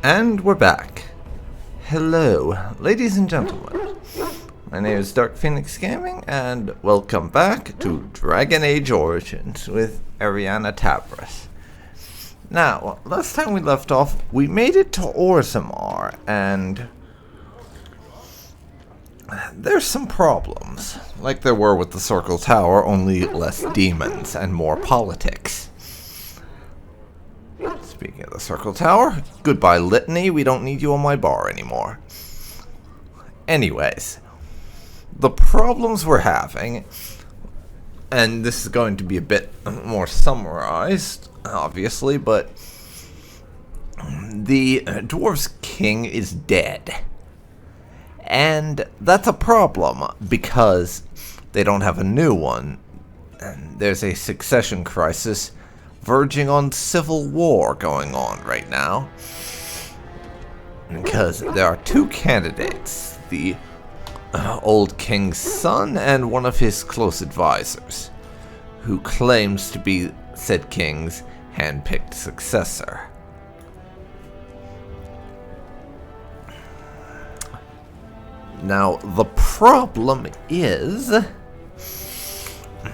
And we're back. Hello, ladies and gentlemen. My name is Dark Phoenix Gaming, and welcome back to Dragon Age Origins with Arianne Tabris. Now, last time we left off, we made it to Orzammar, and there's some problems, like there were with the Circle Tower, only less demons and more politics. Speaking of the Circle Tower, goodbye Litany, we don't need you on my bar anymore. Anyways, the problems we're having, and this is going to be a bit more summarized, obviously, but the Dwarves' king is dead. And that's a problem, because they don't have a new one, and there's a succession crisis verging on civil war going on right now. Because there are two candidates, the old king's son and one of his close advisors, who claims to be said king's hand-picked successor. Now, the problem is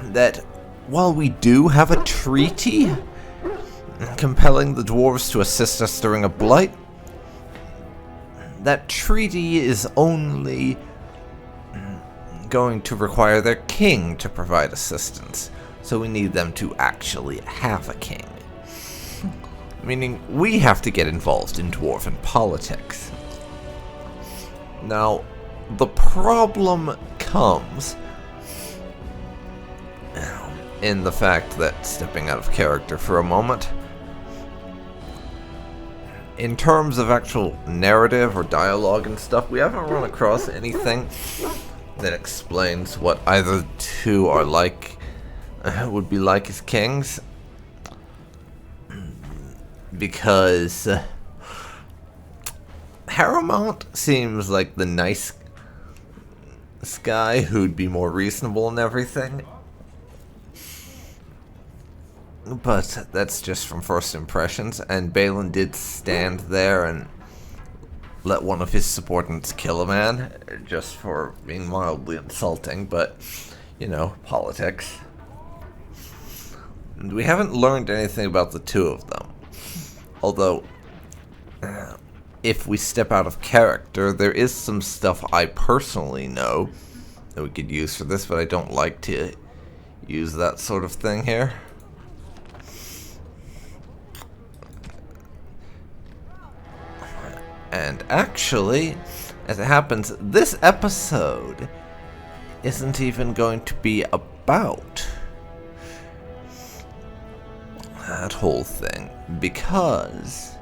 that while we do have a treaty compelling the dwarves to assist us during a blight, that treaty is only going to require their king to provide assistance. So we need them to actually have a king. Meaning we have to get involved in dwarven politics. Now, the problem comes in the fact that, stepping out of character for a moment, in terms of actual narrative or dialogue and stuff, we haven't run across anything that explains what either two are like, would be like as kings. Because Harrowmont seems like the nice guy who'd be more reasonable and everything. But that's just from first impressions, and Balin did stand there and let one of his subordinates kill a man, just for being mildly insulting, but, you know, politics. And we haven't learned anything about the two of them. Although, if we step out of character, there is some stuff I personally know that we could use for this, but I don't like to use that sort of thing here. And actually, as it happens, this episode isn't even going to be about that whole thing, because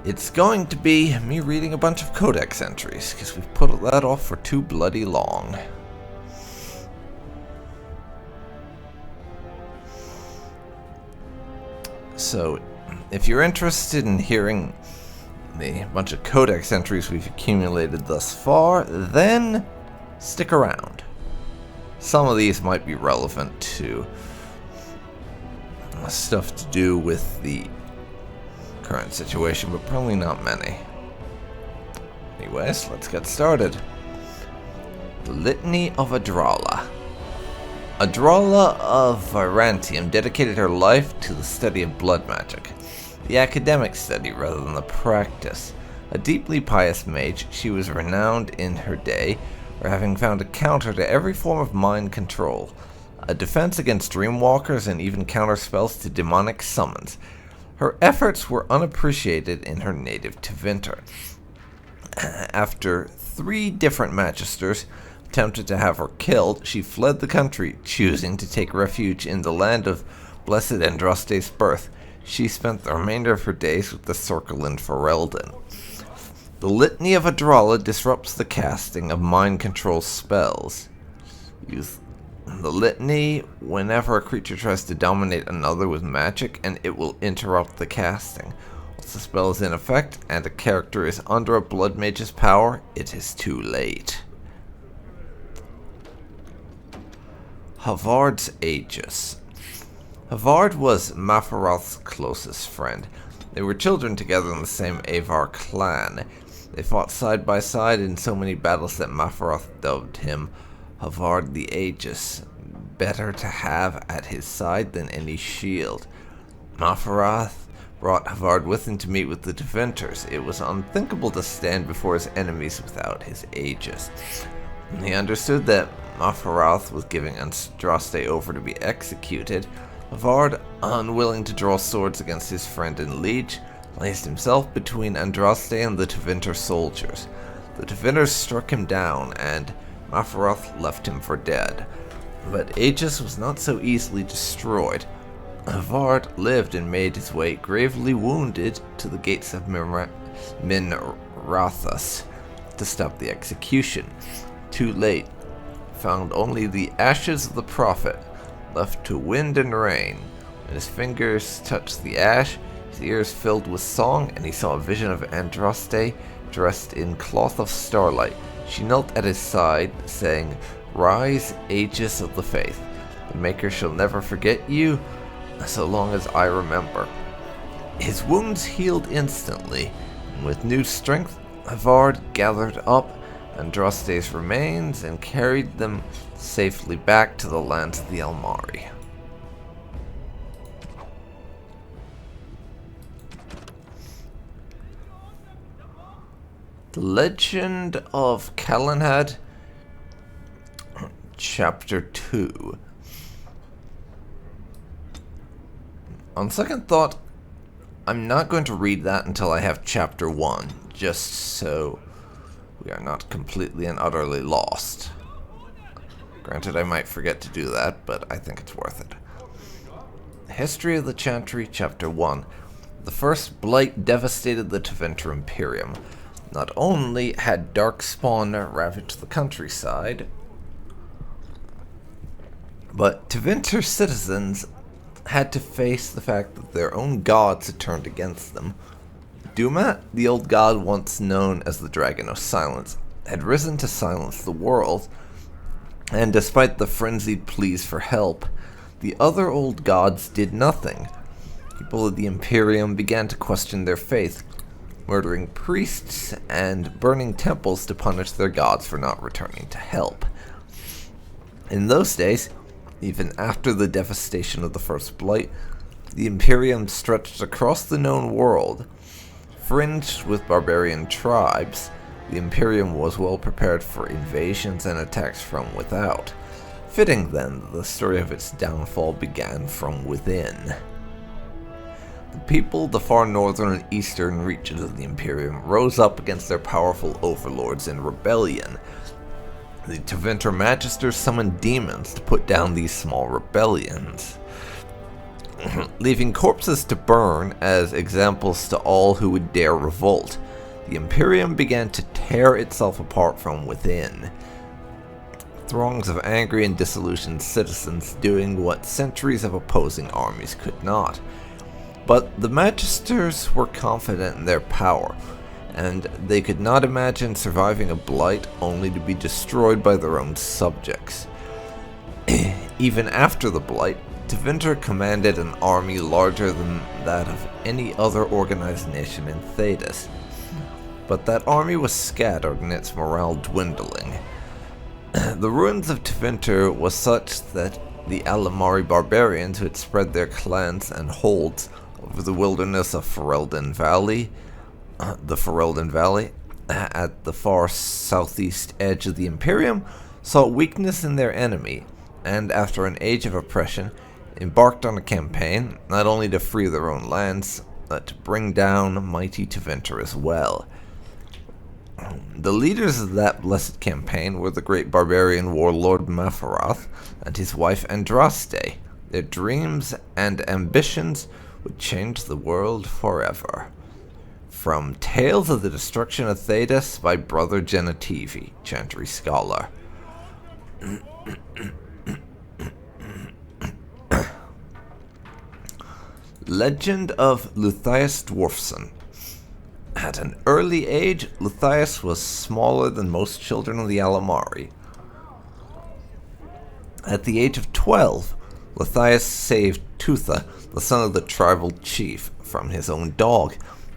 it's going to be me reading a bunch of Codex entries, because we've put that off for too bloody long. So, if you're interested in hearing the bunch of Codex entries we've accumulated thus far, then stick around. Some of these might be relevant to stuff to do with the current situation, but probably not many. Anyways, let's get started. The Litany of Adralla. Adralla of Virantium dedicated her life to the study of blood magic, the academic study rather than the practice. A deeply pious mage, she was renowned in her day for having found a counter to every form of mind control, a defense against dreamwalkers, and even counterspells to demonic summons. Her efforts were unappreciated in her native Tevinter. After 3 different magisters attempted to have her killed, she fled the country, choosing to take refuge in the land of Blessed Andraste's birth. She spent the remainder of her days with the Circle in Ferelden. The Litany of Adralla disrupts the casting of mind control spells. Use the Litany whenever a creature tries to dominate another with magic, and it will interrupt the casting. Once the spell is in effect, and a character is under a blood mage's power, it is too late. Havard's Aegis. Havard was Mafaroth's closest friend. They were children together in the same Avar clan. They fought side by side in so many battles that Mafaroth dubbed him Havard the Aegis, better to have at his side than any shield. Mafaroth brought Havard with him to meet with the Deventers. It was unthinkable to stand before his enemies without his Aegis. He understood that Mafaroth was giving Andraste over to be executed. Havard, unwilling to draw swords against his friend and liege, placed himself between Andraste and the Teventer soldiers. The Teventers struck him down, and Mafaroth left him for dead. But Aegis was not so easily destroyed. Havard lived and made his way, gravely wounded, to the gates of Minrathus to stop the execution. Too late, found only the ashes of the prophet, left to wind and rain. When his fingers touched the ash, his ears filled with song, and he saw a vision of Andraste dressed in cloth of starlight. She knelt at his side, saying, "Rise, Aegis of the faith. The Maker shall never forget you, so long as I remember." His wounds healed instantly, and with new strength, Havard gathered up Andraste's remains and carried them safely back to the lands of the Almari. The Legend of Calenhad, Chapter 2. On second thought, I'm not going to read that until I have Chapter 1, just so we are not completely and utterly lost. Granted, I might forget to do that, but I think it's worth it. History of the Chantry, Chapter 1. The first blight devastated the Teventer Imperium. Not only had Darkspawn ravaged the countryside, but Teventer citizens had to face the fact that their own gods had turned against them. Dumat, the old god once known as the Dragon of Silence, had risen to silence the world, and despite the frenzied pleas for help, the other old gods did nothing. People of the Imperium began to question their faith, murdering priests and burning temples to punish their gods for not returning to help. In those days, even after the devastation of the First Blight, the Imperium stretched across the known world. Fringed with barbarian tribes, the Imperium was well prepared for invasions and attacks from without. Fitting then that the story of its downfall began from within. The people of the far northern and eastern reaches of the Imperium rose up against their powerful overlords in rebellion. The Teventer Magisters summoned demons to put down these small rebellions, leaving corpses to burn as examples to all who would dare revolt. The Imperium began to tear itself apart from within. Throngs of angry and disillusioned citizens doing what centuries of opposing armies could not. But the Magisters were confident in their power, and they could not imagine surviving a blight only to be destroyed by their own subjects. Even after the blight, Teventer commanded an army larger than that of any other organized nation in Thedas. But that army was scattered and its morale dwindling. The ruins of Teventer was such that the Alamari barbarians who had spread their clans and holds over the wilderness of Ferelden Valley, at the far southeast edge of the Imperium, saw weakness in their enemy, and after an age of oppression, embarked on a campaign, not only to free their own lands, but to bring down mighty Teventer as well. The leaders of that blessed campaign were the great barbarian warlord Mafaroth and his wife Andraste. Their dreams and ambitions would change the world forever. From Tales of the Destruction of Thedas by Brother Genetivi, Chantry Scholar. Legend of Luthius Dwarfson. At an early age, Luthius was smaller than most children of the Alamari. At the age of 12, Lithias saved Tutha, the son of the tribal chief, from his own dog.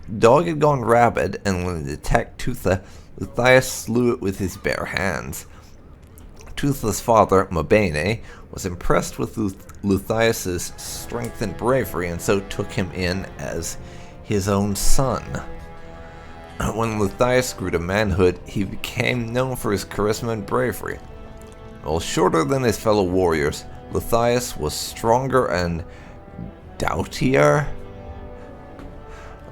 The dog had gone rabid, and when it attacked Tutha, Lithias slew it with his bare hands. Tutha's father, Mabene, was impressed with Lithias' strength and bravery, and so took him in as his own son. When Lithias grew to manhood, he became known for his charisma and bravery. While shorter than his fellow warriors, Lithias was stronger and doughtier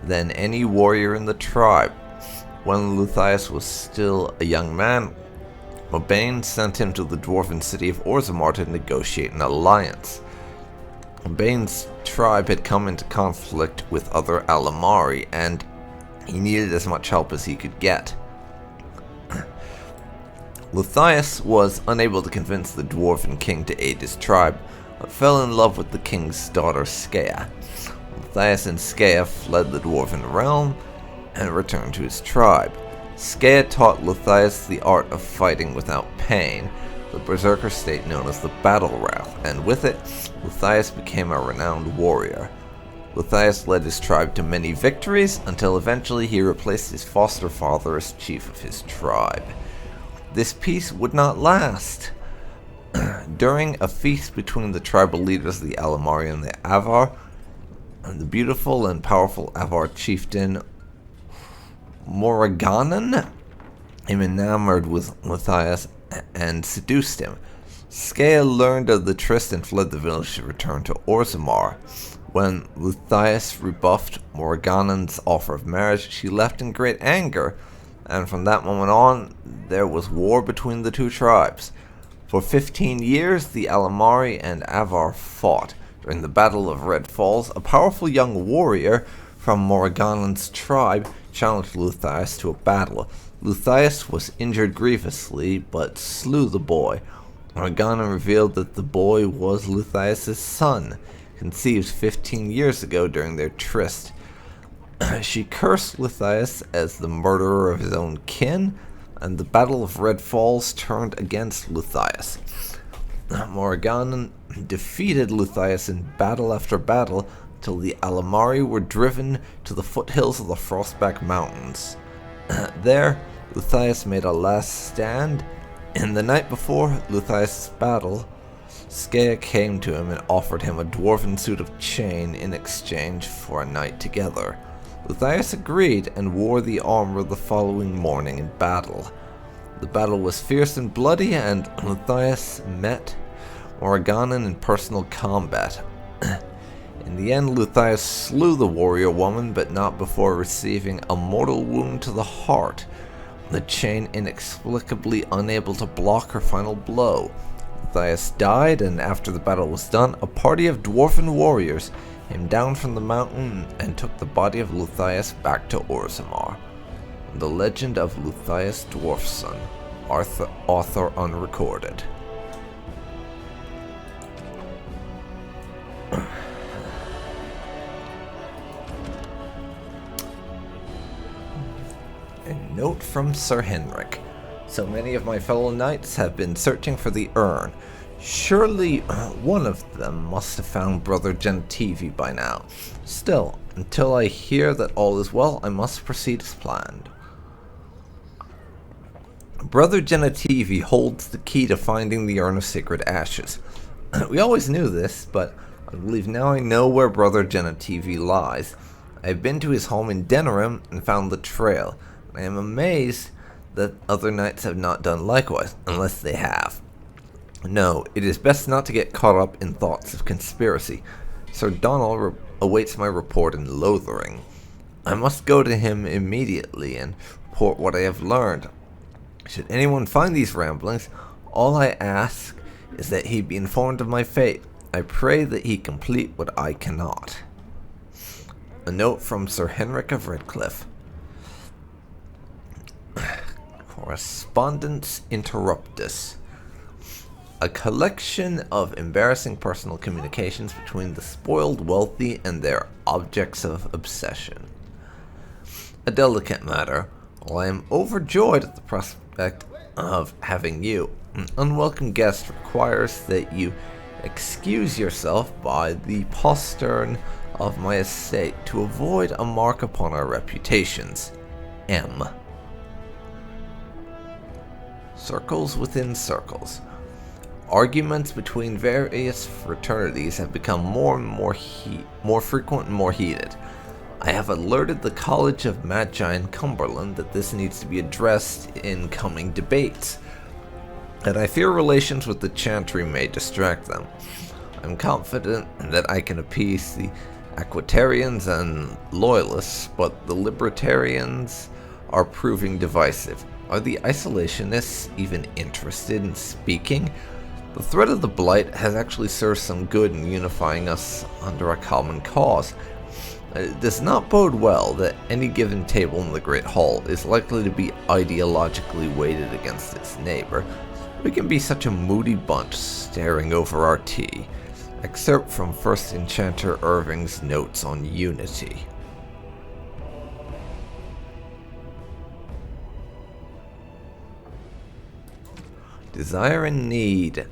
than any warrior in the tribe. When Lithias was still a young man, Mabane sent him to the dwarven city of Orzammar to negotiate an alliance. Mabane's tribe had come into conflict with other Alamari, and he needed as much help as he could get. Lithias was unable to convince the dwarven king to aid his tribe, but fell in love with the king's daughter Skea. Lithias and Skea fled the dwarven realm and returned to his tribe. Skea taught Lithias the art of fighting without pain, the berserker state known as the Battle Wrath, and with it, Lithias became a renowned warrior. Lithias led his tribe to many victories until eventually he replaced his foster father as chief of his tribe. This peace would not last. During a feast between the tribal leaders, the Alamari and the Avar, the beautiful and powerful Avar chieftain Morriganan became enamored with Lithias and seduced him. Skea learned of the tryst and fled the village to return to Orzammar. When Lithias rebuffed Morriganan's offer of marriage, she left in great anger, and from that moment on, there was war between the two tribes. For 15 years, the Alamari and Avar fought. During the Battle of Red Falls, a powerful young warrior from Morriganan's tribe challenged Lithias to a battle. Lithias was injured grievously, but slew the boy. Morriganan revealed that the boy was Lithias' son, conceived 15 years ago during their tryst. She cursed Lithias as the murderer of his own kin, and the Battle of Red Falls turned against Lithias. Morriganan defeated Lithias in battle after battle till the Alamari were driven to the foothills of the Frostback Mountains. There, Lithias made a last stand. In the night before Lithias' battle, Skea came to him and offered him a dwarven suit of chain in exchange for a night together. Lithias agreed and wore the armor the following morning in battle. The battle was fierce and bloody, and Lithias met Morriganan in personal combat. In the end, Lithias slew the warrior woman, but not before receiving a mortal wound to the heart, the chain inexplicably unable to block her final blow. Lithias died, and after the battle was done, a party of dwarven warriors came down from the mountain and took the body of Lithias back to Orzammar. The legend of Lithias Dwarfson, author unrecorded. A note from Sir Henrik. So many of my fellow knights have been searching for the urn. Surely one of them must have found Brother Gentivi by now. Still, until I hear that all is well, I must proceed as planned. Brother Gentivi holds the key to finding the Urn of Sacred Ashes. We always knew this, but I believe now I know where Brother Gentivi lies. I have been to his home in Denerim and found the trail. I am amazed that other knights have not done likewise, unless they have. No, it is best not to get caught up in thoughts of conspiracy. Sir Donald awaits my report in Lothering. I must go to him immediately and report what I have learned. Should anyone find these ramblings, all I ask is that he be informed of my fate. I pray that he complete what I cannot. A note from Sir Henrik of Redcliffe. Correspondence Interruptus. A collection of embarrassing personal communications between the spoiled wealthy and their objects of obsession. A delicate matter. While I am overjoyed at the prospect of having you, an unwelcome guest requires that you Excuse yourself by the postern of my estate to avoid a mark upon our reputations. M. Circles within circles. Arguments between various fraternities have become more frequent and more heated. I have alerted the College of Magi in Cumberland that this needs to be addressed in coming debates, and I fear relations with the Chantry may distract them. I'm confident that I can appease the Aquitarians and Loyalists, but the Libertarians are proving divisive. Are the isolationists even interested in speaking? The threat of the Blight has actually served some good in unifying us under a common cause. It does not bode well that any given table in the Great Hall is likely to be ideologically weighted against its neighbor. We can be such a moody bunch staring over our tea. Excerpt from First Enchanter Irving's Notes on Unity. Desire and Need.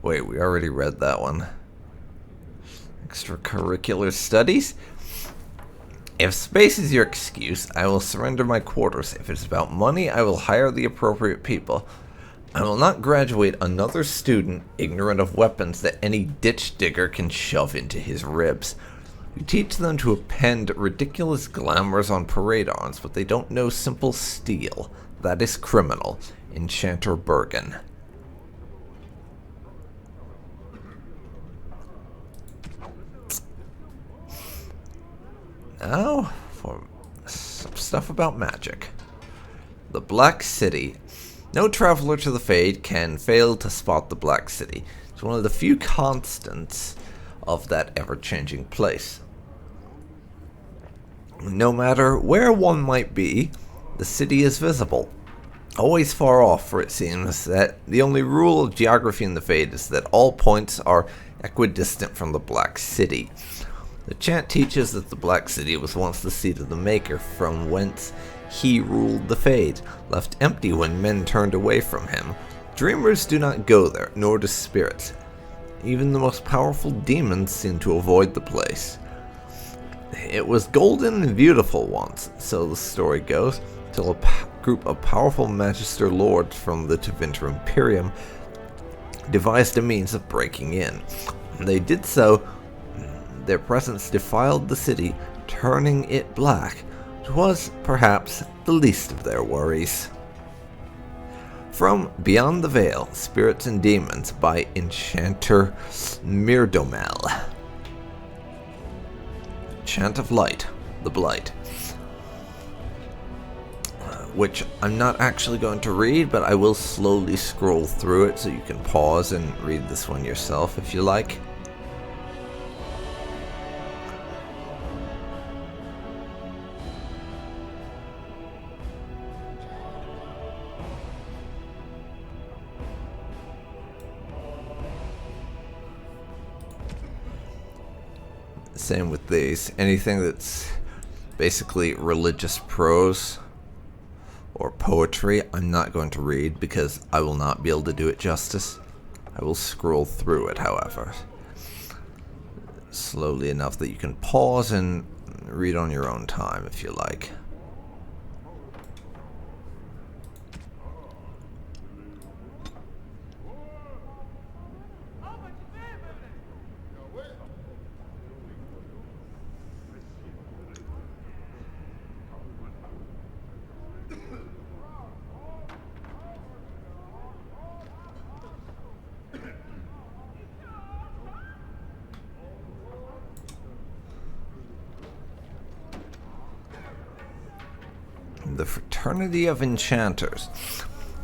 Wait, we already read that one. Extracurricular studies? If space is your excuse, I will surrender my quarters. If it's about money, I will hire the appropriate people. I will not graduate another student ignorant of weapons that any ditch digger can shove into his ribs. You teach them to append ridiculous glamours on parade arms, but they don't know simple steel. That is criminal. Enchanter Bergen. Now, for some stuff about magic. The Black City. No traveler to the Fade can fail to spot the Black City. It's one of the few constants of that ever-changing place. No matter where one might be, the city is visible. Always far off, for it seems that the only rule of geography in the Fade is that all points are equidistant from the Black City. The chant teaches that the Black City was once the seat of the Maker, from whence he ruled the Fade, left empty when men turned away from him. Dreamers do not go there, nor do spirits. Even the most powerful demons seem to avoid the place. It was golden and beautiful once, so the story goes, till a group of powerful Magister Lords from the Tevinter Imperium devised a means of breaking in. They did so. Their presence defiled the city, turning it black. It was, perhaps, the least of their worries. From Beyond the Veil, Spirits and Demons by Enchanter Mirdomel. Chant of Light, the Blight. Which I'm not actually going to read, but I will slowly scroll through it so you can pause and read this one yourself if you like. Same with these. Anything that's basically religious prose or poetry, I'm not going to read because I will not be able to do it justice. I will scroll through it, however, slowly enough that you can pause and read on your own time if you like. The Fraternity of Enchanters.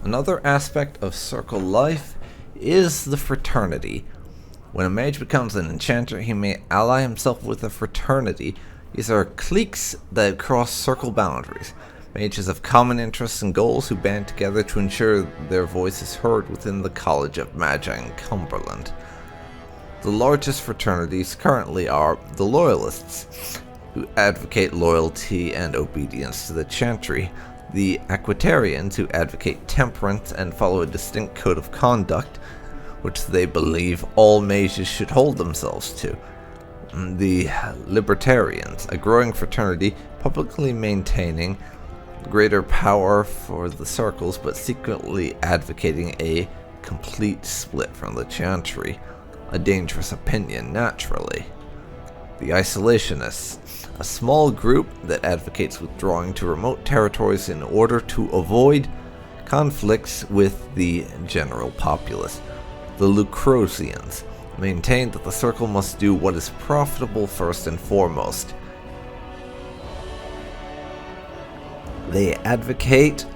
Another aspect of circle life is the fraternity. When a mage becomes an enchanter, he may ally himself with a fraternity. These are cliques that cross circle boundaries. Mages of common interests and goals who band together to ensure their voice is heard within the College of Magi in Cumberland. The largest fraternities currently are the Loyalists, who advocate loyalty and obedience to the Chantry, the Aquitarians, who advocate temperance and follow a distinct code of conduct, which they believe all mages should hold themselves to. The Libertarians, a growing fraternity publicly maintaining greater power for the circles but secretly advocating a complete split from the Chantry, a dangerous opinion naturally. The Isolationists, a small group that advocates withdrawing to remote territories in order to avoid conflicts with the general populace. The Lucrosians maintain that the circle must do what is profitable first and foremost. They advocate,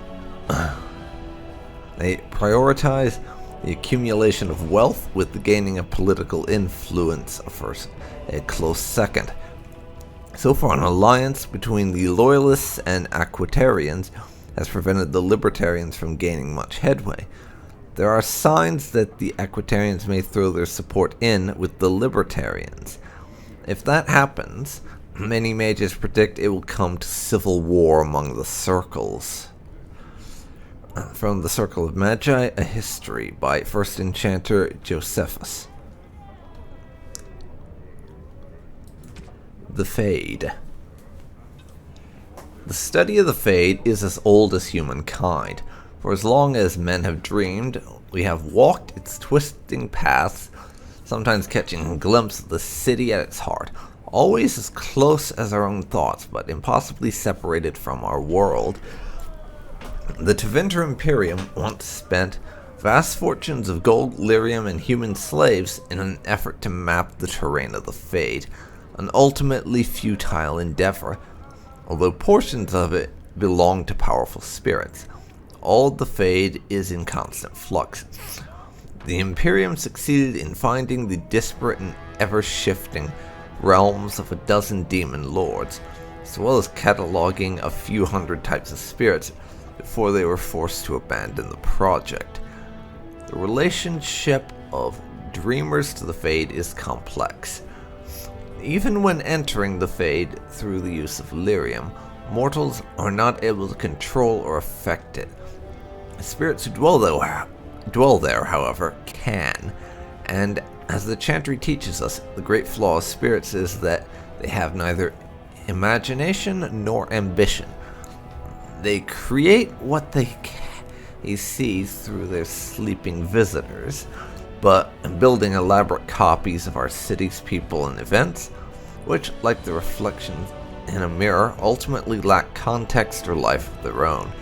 they prioritize the accumulation of wealth with the gaining of political influence first, a close second. So far, an alliance between the Loyalists and Aquitarians has prevented the Libertarians from gaining much headway. There are signs that the Aquitarians may throw their support in with the Libertarians. If that happens, many mages predict it will come to civil war among the circles. From the Circle of Magi, a history by first enchanter Josephus. The Fade. The study of the Fade is as old as humankind. For as long as men have dreamed, we have walked its twisting paths, sometimes catching a glimpse of the city at its heart, always as close as our own thoughts, but impossibly separated from our world. The Tevinter Imperium once spent vast fortunes of gold, lyrium, and human slaves in an effort to map the terrain of the Fade, an ultimately futile endeavor, although portions of it belong to powerful spirits. All the Fade is in constant flux. The Imperium succeeded in finding the disparate and ever-shifting realms of a dozen demon lords, as well as cataloging a few hundred types of spirits before they were forced to abandon the project. The relationship of dreamers to the Fade is complex. Even when entering the Fade through the use of lyrium, mortals are not able to control or affect it. Spirits who dwell there, however, can, and as the Chantry teaches us, the great flaw of spirits is that they have neither imagination nor ambition. They create what they see through their sleeping visitors, but building elaborate copies of our cities, people, and events, which, like the reflections in a mirror, ultimately lack context or life of their own.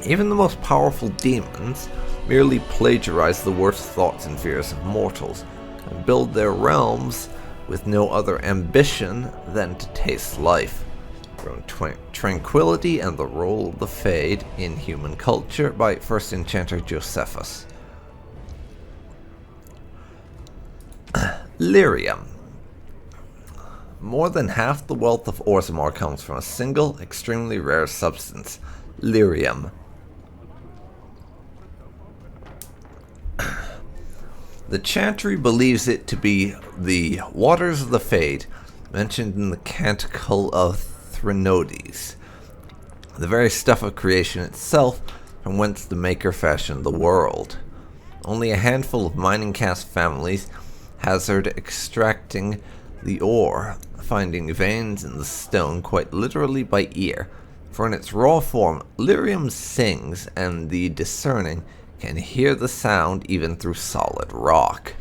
Even the most powerful demons merely plagiarize the worst thoughts and fears of mortals, and build their realms with no other ambition than to taste life. From Tranquility and the Role of the Fade in Human Culture by first enchanter Josephus. Lyrium. More than half the wealth of Orzammar comes from a single, extremely rare substance, lyrium. The Chantry believes it to be the waters of the Fade, mentioned in the Canticle of Thrinodes, the very stuff of creation itself, from whence the Maker fashioned the world. Only a handful of mining caste families hazard extracting the ore, finding veins in the stone quite literally by ear, for in its raw form, lyrium sings, and the discerning can hear the sound even through solid rock.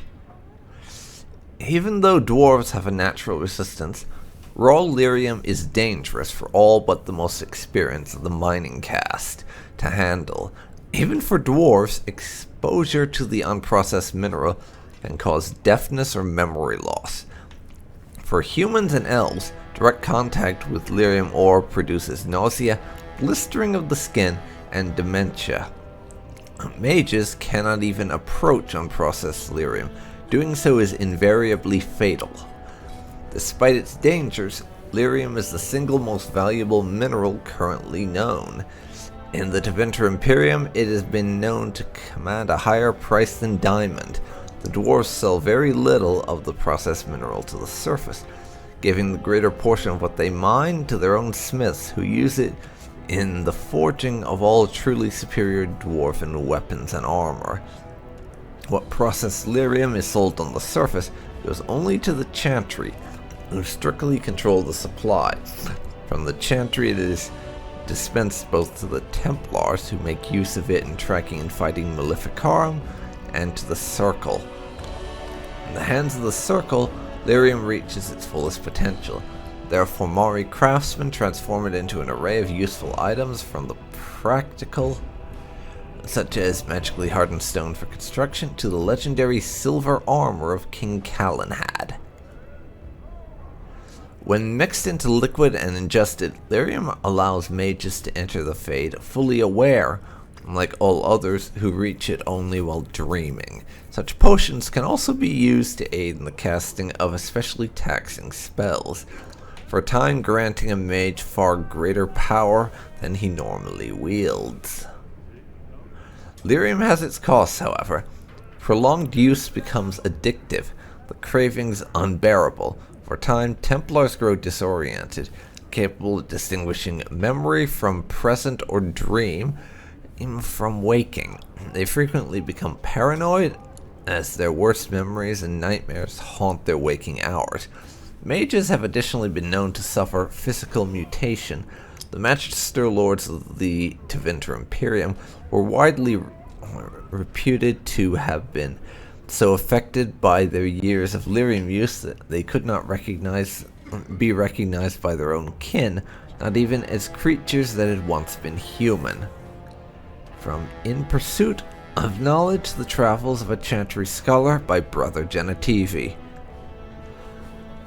Even though dwarves have a natural resistance, raw lyrium is dangerous for all but the most experienced of the mining caste to handle. Even for dwarves, exposure to the unprocessed mineral can cause deafness or memory loss. For humans and elves, direct contact with lyrium ore produces nausea, blistering of the skin, and dementia. Mages cannot even approach unprocessed lyrium. Doing so is invariably fatal. Despite its dangers, lyrium is the single most valuable mineral currently known. In the Tevinter Imperium, it has been known to command a higher price than diamond. The dwarves sell very little of the processed mineral to the surface, giving the greater portion of what they mine to their own smiths, who use it in the forging of all truly superior dwarven weapons and armor. What processed lyrium is sold on the surface goes only to the chantry, who strictly control the supply. From the chantry it is dispensed both to the Templars, who make use of it in tracking and fighting Maleficarum, and to the Circle. In the hands of the Circle, lyrium reaches its fullest potential. Therefore, Mari craftsmen transform it into an array of useful items, from the practical, such as magically hardened stone for construction, to the legendary silver armor of King Calenhad. When mixed into liquid and ingested, lyrium allows mages to enter the Fade fully aware, unlike all others who reach it only while dreaming. Such potions can also be used to aid in the casting of especially taxing spells, for a time granting a mage far greater power than he normally wields. Lyrium has its costs, however. Prolonged use becomes addictive, the cravings unbearable. For a time, Templars grow disoriented, capable of distinguishing memory from present or dream, even from waking. They frequently become paranoid, as their worst memories and nightmares haunt their waking hours. Mages have additionally been known to suffer physical mutation. The Magister Lords of the Tevinter Imperium were widely reputed to have been so affected by their years of lyrium use that they could not be recognized by their own kin, not even as creatures that had once been human. From In Pursuit of Knowledge, The Travels of a Chantry Scholar by Brother Genitivi.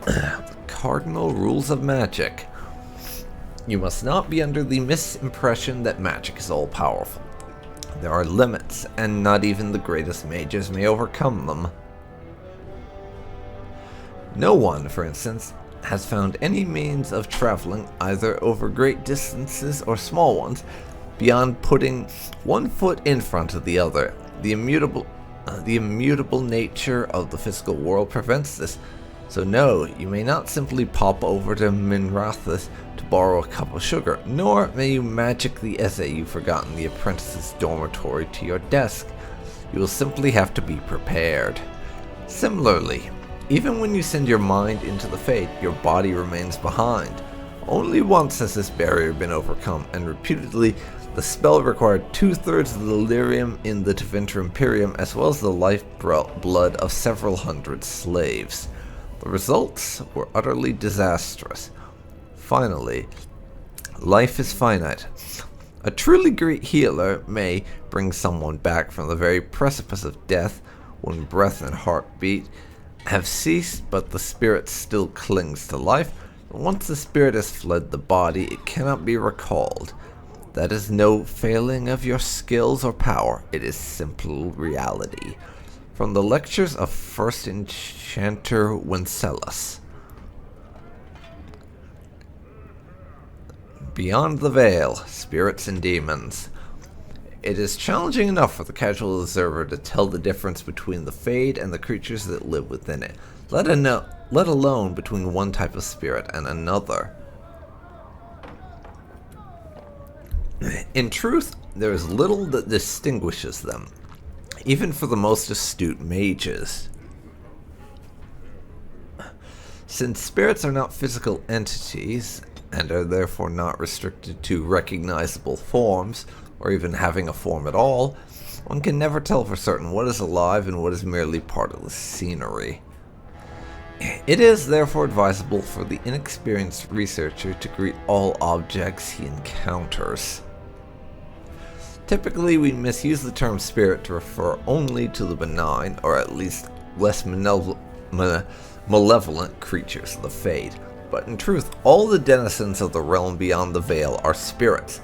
The Cardinal Rules of Magic. You must not be under the misimpression that magic is all-powerful. There are limits, and not even the greatest mages may overcome them. No one, for instance, has found any means of traveling, either over great distances or small ones, beyond putting one foot in front of the other. The immutable nature of the physical world prevents this. So no, you may not simply pop over to Minrathous to borrow a cup of sugar, nor may you magic the essay you've forgotten in the apprentice's dormitory to your desk. You will simply have to be prepared. Similarly, even when you send your mind into the Fade, your body remains behind. Only once has this barrier been overcome, and reputedly, the spell required 2/3 of the lyrium in the Tevinter Imperium, as well as the lifeblood of several hundred slaves. The results were utterly disastrous. Finally, life is finite. A truly great healer may bring someone back from the very precipice of death when breath and heartbeat have ceased, but the spirit still clings to life. Once the spirit has fled the body, it cannot be recalled. That is no failing of your skills or power. It is simple reality. From the lectures of First Enchanter Wenceslas. Beyond the Veil, Spirits and Demons. It is challenging enough for the casual observer to tell the difference between the Fade and the creatures that live within it, let alone between one type of spirit and another. In truth, there is little that distinguishes them, even for the most astute mages. Since spirits are not physical entities, and are therefore not restricted to recognizable forms, or even having a form at all, one can never tell for certain what is alive and what is merely part of the scenery. It is therefore advisable for the inexperienced researcher to greet all objects he encounters. Typically, we misuse the term spirit to refer only to the benign, or at least less malevolent creatures of the Fade. But in truth, all the denizens of the realm beyond the veil are spirits.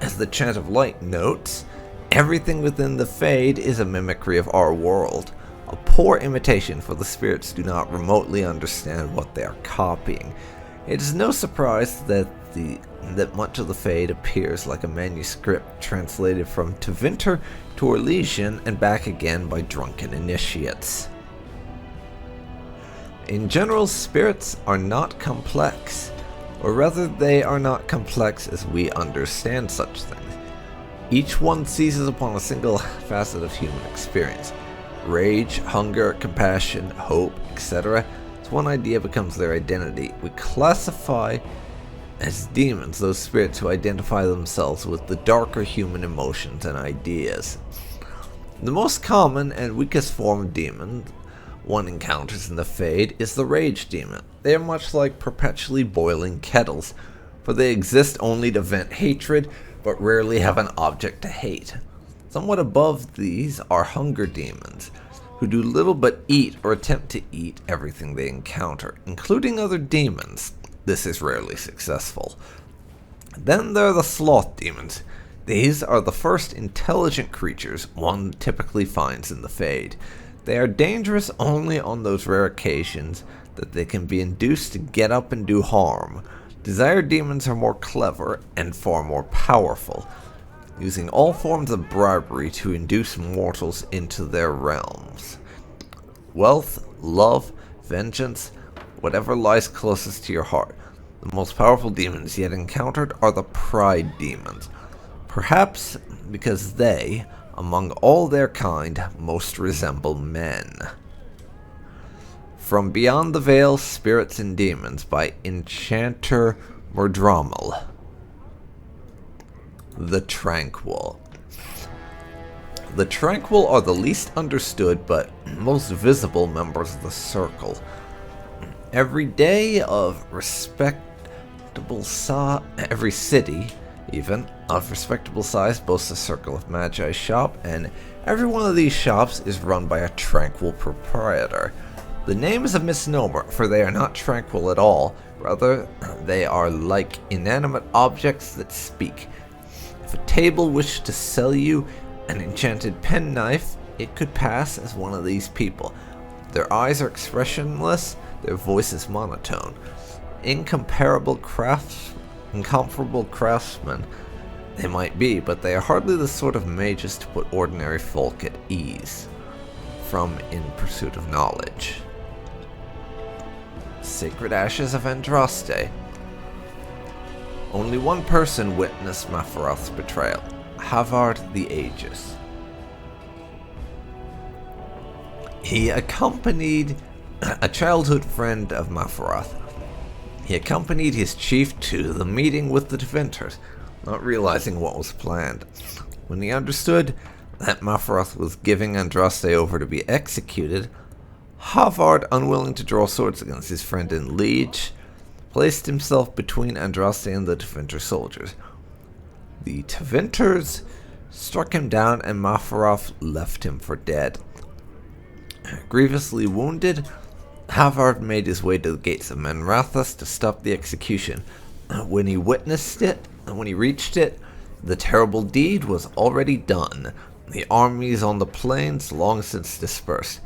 As the Chant of Light notes, everything within the Fade is a mimicry of our world. A poor imitation, for the spirits do not remotely understand what they are copying. It is no surprise that much of the Fade appears like a manuscript translated from Tevinter to Orlesian and back again by drunken initiates. In general, spirits are not complex, or rather they are not complex as we understand such things. Each one seizes upon a single facet of human experience. Rage, hunger, compassion, hope, etc. As one idea becomes their identity, we classify as demons those spirits who identify themselves with the darker human emotions and ideas. The most common and weakest form of demon one encounters in the Fade is the Rage Demon. They are much like perpetually boiling kettles, for they exist only to vent hatred, but rarely have an object to hate. Somewhat above these are Hunger Demons, who do little but eat or attempt to eat everything they encounter, including other demons. This is rarely successful. Then there are the Sloth Demons. These are the first intelligent creatures one typically finds in the Fade. They are dangerous only on those rare occasions that they can be induced to get up and do harm. Desire demons are more clever and far more powerful, using all forms of bribery to induce mortals into their realms. Wealth, love, vengeance, whatever lies closest to your heart. The most powerful demons yet encountered are the Pride Demons, perhaps because they, among all their kind, most resemble men. From Beyond the Veil, Spirits and Demons by Enchanter Murdramal. The Tranquil. The Tranquil are the least understood but most visible members of the Circle. Every day of every city, even, of respectable size boasts a Circle of Magi shop, and every one of these shops is run by a Tranquil proprietor. The name is a misnomer, for they are not tranquil at all. Rather, they are like inanimate objects that speak. If a table wished to sell you an enchanted penknife, it could pass as one of these people. Their eyes are expressionless, their voice is monotone. Incomparable craftsmen they might be, but they are hardly the sort of mages to put ordinary folk at ease. From In Pursuit of Knowledge. Sacred Ashes of Andraste. Only one person witnessed Mapharoth's betrayal, Havard the Aegis. He accompanied a childhood friend of Mapharoth. He accompanied his chief to the meeting with the Devinters, not realizing what was planned. When he understood that Mapharoth was giving Andraste over to be executed, Havard, unwilling to draw swords against his friend in Liege, placed himself between Andraste and the Tevinter soldiers. The Tevinters struck him down and Mapharoth left him for dead. Grievously wounded, Havard made his way to the gates of Menrathas to stop the execution. When he reached it, the terrible deed was already done. The armies on the plains long since dispersed.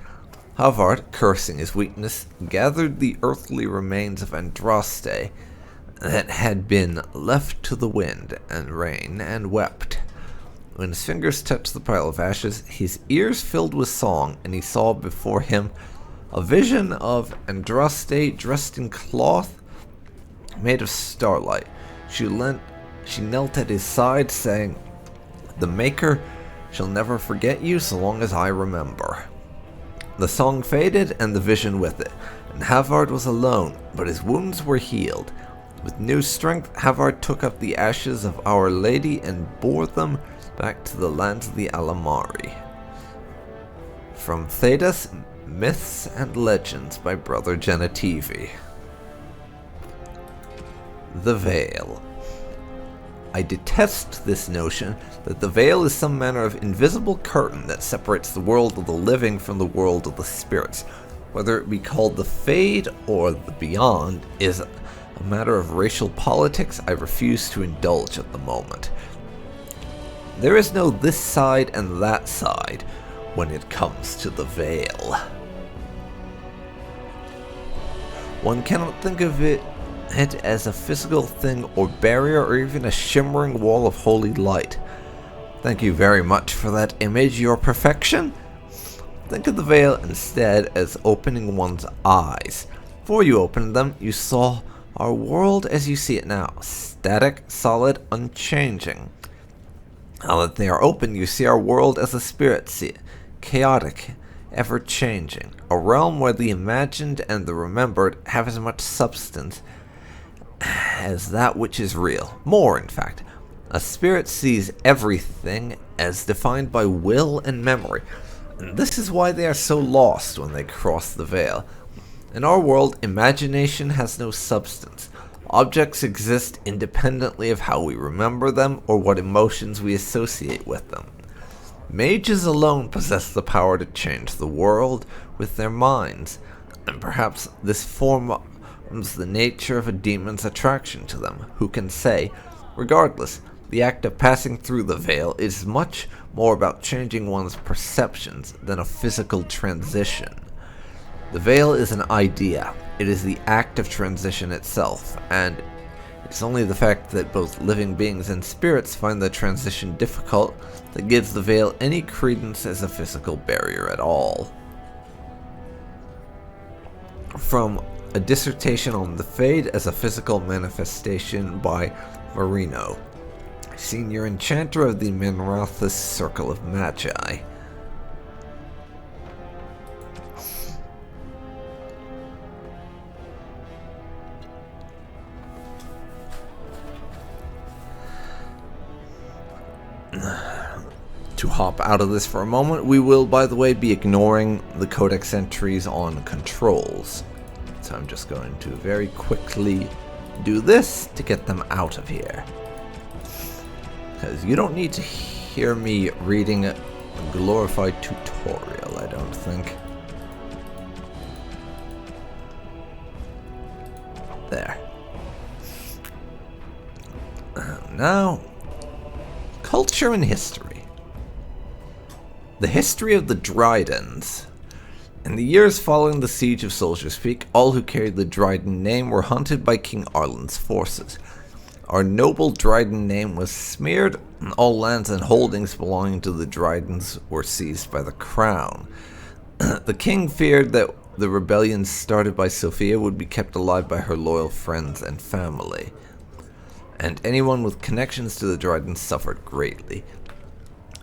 Havard, cursing his weakness, gathered the earthly remains of Andraste that had been left to the wind and rain, and wept. When his fingers touched the pile of ashes, his ears filled with song, and he saw before him a vision of Andraste dressed in cloth made of starlight. She knelt at his side, saying, "The Maker shall never forget you so long as I remember." The song faded, and the vision with it, and Havard was alone, but his wounds were healed. With new strength, Havard took up the ashes of Our Lady and bore them back to the lands of the Alamari. From Thedas, Myths and Legends by Brother Genitivi. The Veil. I detest this notion that the veil is some manner of invisible curtain that separates the world of the living from the world of the spirits. Whether it be called the Fade or the Beyond is a matter of racial politics I refuse to indulge at the moment. There is no this side and that side when it comes to the veil. One cannot think of it as a physical thing or barrier or even a shimmering wall of holy light. Thank you very much for that image, your perfection. Think of the veil instead as opening one's eyes. Before you opened them, you saw Our world as you see it now, static, solid, unchanging. Now that they are open, you see our world as the spirits see it, chaotic, ever-changing, a realm where the imagined and the remembered have as much substance as that which is real. More, in fact. A spirit sees everything as defined by will and memory, and this is why they are so lost when they cross the veil. In our world, imagination has no substance. Objects exist independently of how we remember them or what emotions we associate with them. Mages alone possess the power to change the world with their minds, and perhaps this forms the nature of a demon's attraction to them, who can say, regardless, the act of passing through the veil is much more about changing one's perceptions than a physical transition. The veil is an idea. It is the act of transition itself, and it's only the fact that both living beings and spirits find the transition difficult that gives the veil any credence as a physical barrier at all. From a dissertation on the Fade as a physical manifestation by Marino, senior enchanter of the Minrathous Circle of Magi. To hop out of this for a moment, we will, by the way, be ignoring the Codex entries on controls. So I'm just going to very quickly do this to get them out of here. Because you don't need to hear me reading a glorified tutorial, I don't think. There. Now, culture and history. The history of the Dryadens. In the years following the siege of Soldier's Peak, all who carried the Dryden name were hunted by King Arlen's forces. Our noble Dryden name was smeared, and all lands and holdings belonging to the Drydens were seized by the crown. The king feared that the rebellion started by Sophia would be kept alive by her loyal friends and family, and anyone with connections to the Drydens suffered greatly.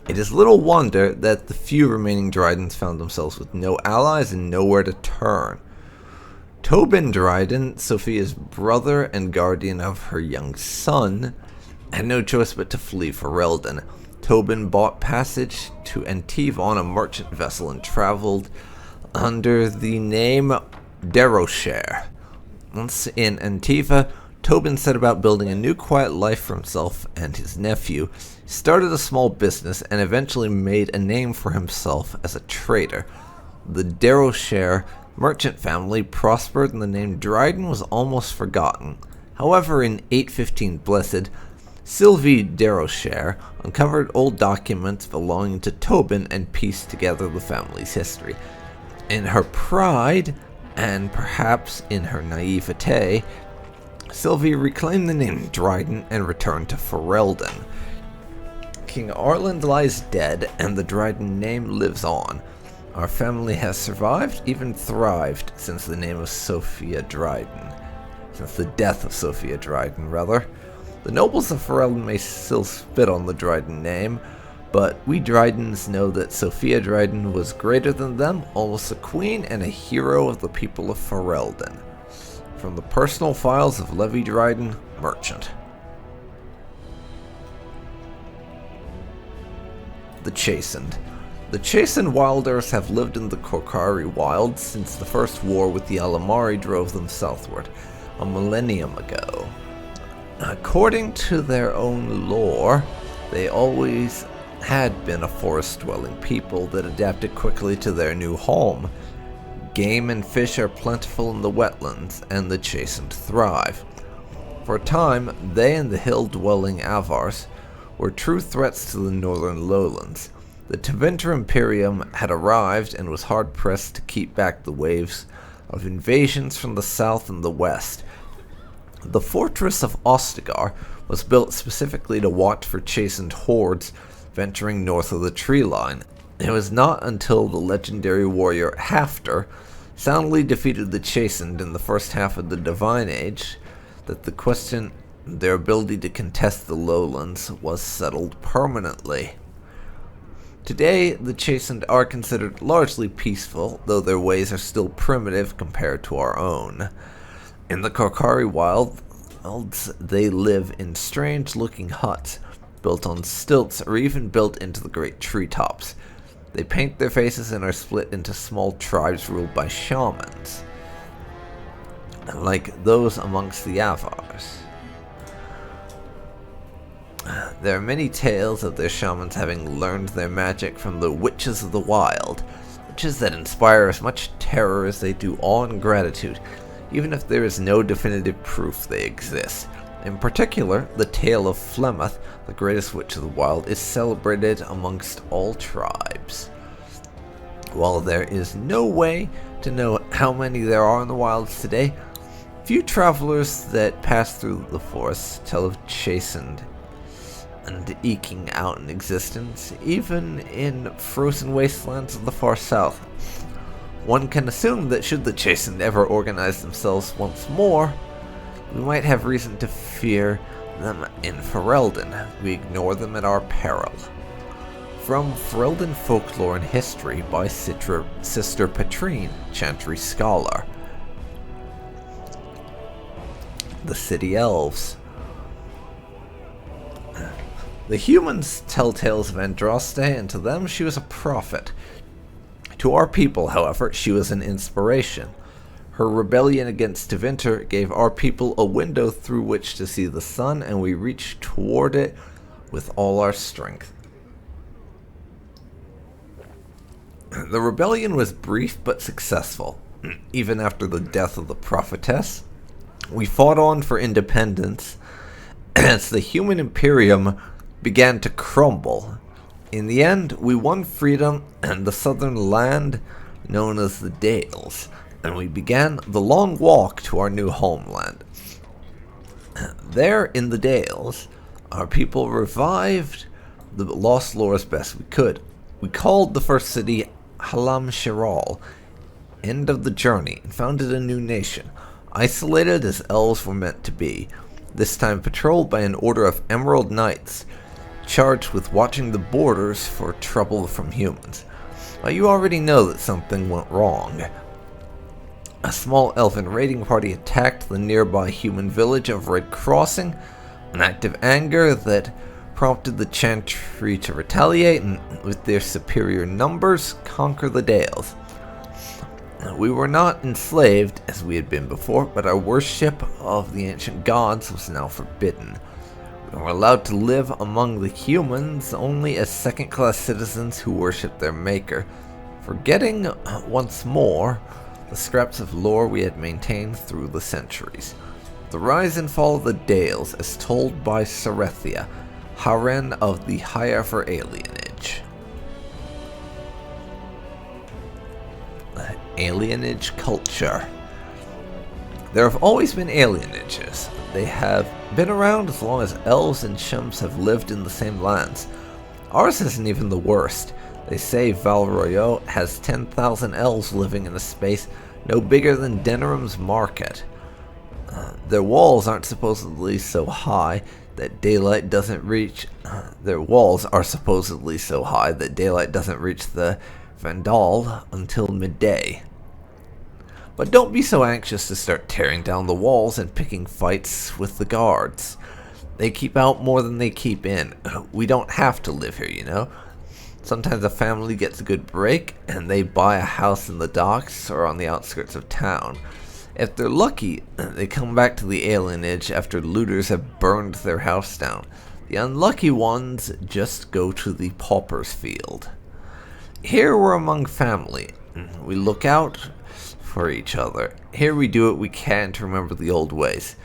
It is little wonder that the few remaining Drydens found themselves with no allies and nowhere to turn. Tobin Dryden, Sophia's brother and guardian of her young son, had no choice but to flee Ferelden. Tobin bought passage to Antiva on a merchant vessel and traveled under the name Deroshare. Once in Antiva, Tobin set about building a new quiet life for himself and his nephew. He started a small business and eventually made a name for himself as a trader. The Deroshare merchant family prospered and the name Dryden was almost forgotten. However, in 815 Blessed, Sylvie Deroshare uncovered old documents belonging to Tobin and pieced together the family's history. In her pride, and perhaps in her naivete, Sylvie reclaimed the name Dryden and returned to Ferelden. King Arland lies dead, and the Dryden name lives on. Our family has survived, even thrived, since the name of Sophia Dryden. Since the death of Sophia Dryden, rather. The nobles of Ferelden may still spit on the Dryden name, but we Drydens know that Sophia Dryden was greater than them, almost a queen and a hero of the people of Ferelden. From the personal files of Levi Dryden, merchant. The Chastened. The Chastened Wilders have lived in the Korkari wilds since the first war with the Alamari drove them southward, a millennium ago. According to their own lore, they always had been a forest-dwelling people that adapted quickly to their new home. Game and fish are plentiful in the wetlands, and the Chastened thrive. For a time, they and the hill-dwelling Avars were true threats to the northern lowlands. The Tevinter Imperium had arrived and was hard-pressed to keep back the waves of invasions from the south and the west. The fortress of Ostagar was built specifically to watch for Chastened hordes venturing north of the tree line. It was not until the legendary warrior Hafter soundly defeated the Chastened in the first half of the Divine Age that the question, their ability to contest the lowlands, was settled permanently. Today, the Chastened are considered largely peaceful, though their ways are still primitive compared to our own. In the Korkari wilds, they live in strange-looking huts, built on stilts or even built into the great treetops. They paint their faces and are split into small tribes ruled by shamans, like those amongst the Avars. There are many tales of their shamans having learned their magic from the witches of the wild, witches that inspire as much terror as they do awe and gratitude, even if there is no definitive proof they exist. In particular, the tale of Flemeth, the greatest witch of the wild, is celebrated amongst all tribes. While there is no way to know how many there are in the wilds today, few travelers that pass through the forests tell of Chastened and eking out an existence, even in frozen wastelands of the far south. One can assume that should the Chastened ever organize themselves once more, we might have reason to fear them in Ferelden. We ignore them at our peril. From Ferelden Folklore and History by Sister Petrine, Chantry Scholar. The City Elves. The humans tell tales of Andraste, and to them she was a prophet. To our people, however, she was an inspiration. Her rebellion against Tevinter gave our people a window through which to see the sun, and we reached toward it with all our strength. The rebellion was brief but successful. Even after the death of the prophetess, we fought on for independence as the human imperium began to crumble. In the end, we won freedom and the southern land known as the Dales, and we began the long walk to our new homeland. There in the Dales, our people revived the lost lore as best we could. We called the first city Halam Shiral, end of the journey, and founded a new nation, isolated as elves were meant to be, this time patrolled by an order of Emerald Knights, charged with watching the borders for trouble from humans. Well, you already know that something went wrong. A small elven raiding party attacked the nearby human village of Red Crossing, an act of anger that prompted the Chantry to retaliate and, with their superior numbers, conquer the Dales. We were not enslaved as we had been before, but our worship of the ancient gods was now forbidden. We were allowed to live among the humans only as second-class citizens who worshiped their maker, forgetting once more the scraps of lore we had maintained through the centuries. The rise and fall of the Dales as told by Sarethia, Haren of the Highever alienage. Alienage culture. There have always been alienages. They have been around as long as elves and chums have lived in the same lands. Ours isn't even the worst. They say Val Royeaux has 10,000 elves living in a space no bigger than Denerim's market. Their walls aren't supposedly so high that daylight doesn't reach. Their walls are supposedly so high that daylight doesn't reach the Vandal until midday. But don't be so anxious to start tearing down the walls and picking fights with the guards. They keep out more than they keep in. We don't have to live here, you know. Sometimes a family gets a good break and they buy a house in the docks or on the outskirts of town. If they're lucky, they come back to the alienage after looters have burned their house down. The unlucky ones just go to the pauper's field. Here we're among family. We look out for each other. Here we do what we can to remember the old ways.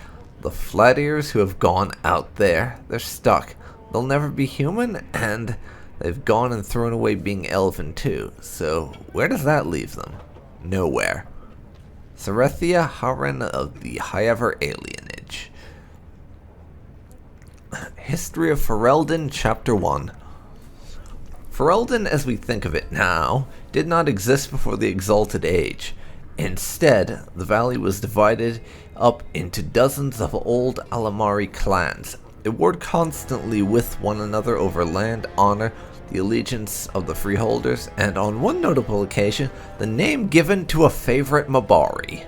The flat ears who have gone out there, they're stuck. They'll never be human, and they've gone and thrown away being elven too. So where does that leave them? Nowhere. Sarethia Haren of the Highever alienage. History of Ferelden, Chapter 1. Ferelden, as we think of it now, did not exist before the Exalted Age. Instead, the valley was divided up into dozens of old Alamari clans. They warred constantly with one another over land, honor, the allegiance of the freeholders, and on one notable occasion, the name given to a favorite Mabari.